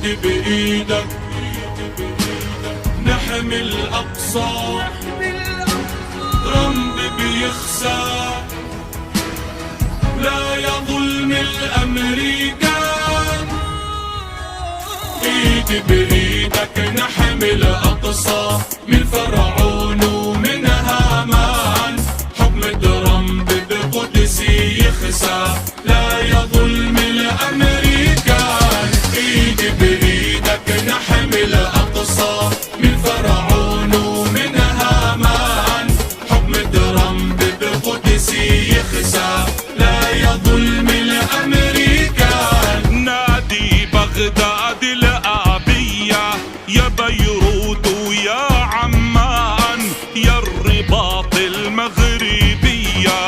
ايدي بايدك نحمي الأقصى، ترامب بيخسى لا يظلم الأمريكان. ايدي بايدك نحمي الأقصى من فرعون ومن هامان، حكم ترامب بقدسي يخسى لا يظلم الأمريكان. ايدي بايدك نحمي الأقصى من فرعون ومن هامان، حكم ترامب بقدسي يخسى لا يظلم الأمريكان. نادي بغداد الآبية يا بيروت ويا عمان يا الرباط المغربية،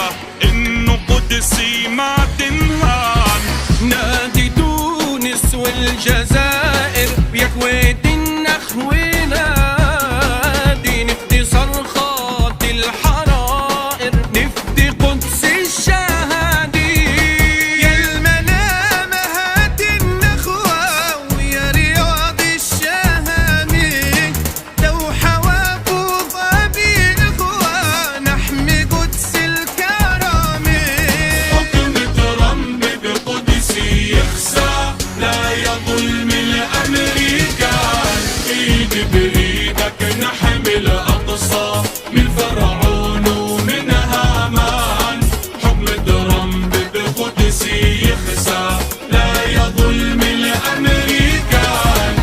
إنه قدسي ما تنهان. نادي تونس والجزائر يا كويت النخوة، نادي نفدي صرخات الحرائر، نفدي قدس الشهادي. يا المنامة هات النخوة ويا رياض الشهامي، دوحة وابو ظبي إخوة نحمي قدس الكرامي. حكم ترامب بقدسي يخسى لا يظلم الأمريكان. ايدي بايدك نحمي الأقصى من فرعون ومن هامان، حكم ترامب بقدسي يخسى لا يظلم الأمريكان.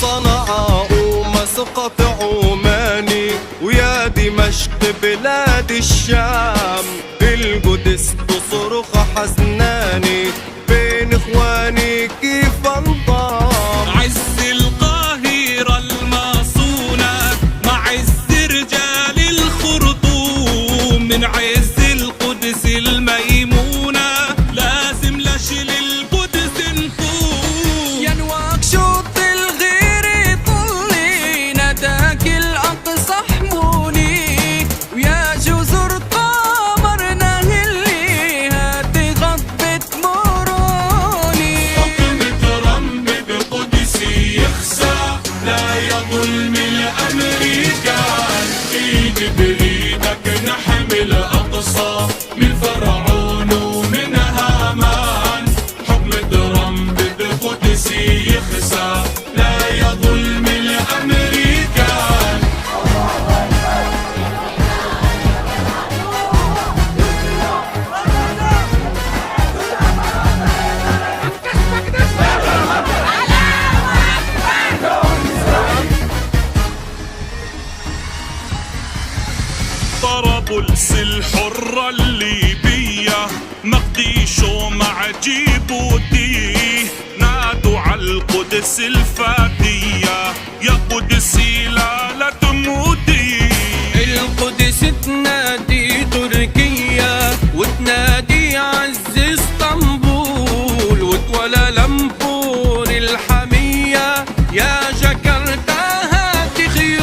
صنعاء ومسقط عماني ويا دمشق بلاد الشام، القدس تصرخ حزناني بين اخواني كيف انضام. عز القاهرة المصونة مع عز رجال الخرطوم، من عز القدس الميمونة لازم لشل القدس نقوم. يا نواكشوط الغير يطلي نداك الأقصى حموني، ويا جزر قمر نهلي هاتي غضبة مروني. حكم ترامب بقدسي يخسى لا يظلم الأمريكان. ايدي بايدك نحمي الأقصى من فرعون ومن هامان، حكم ترامب بقدسي يخسى لا يظلم الأمريكان. طرابلس الحرة الليبية مقديشو مع جيبوتي، نادوا على القدس الفاتية يا قدسي لا تموتي. القدس تنادي تركيا وتنادي عز اسطنبول، وتوالالمبور الحمية يا جاكرتا هاتي خيول.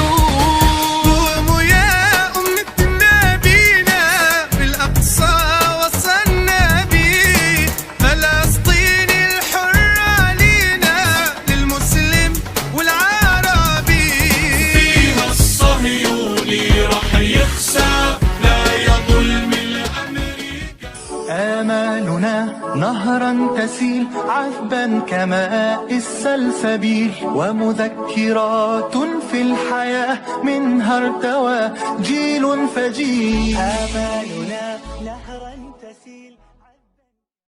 قوموا يا أمة نبينا بالأقصى وصلنا بيه، فلسطين الحرة لينا للمسلم والعربي. فيها الصهيوني رح يخسى لا يظلم الأمريكان. آمالنا نهرا تسيل عذبا كماء السلسبيل، ومذكرات في الحياة منها ارتوى جيل فجيل. آمالنا نهرا تسيل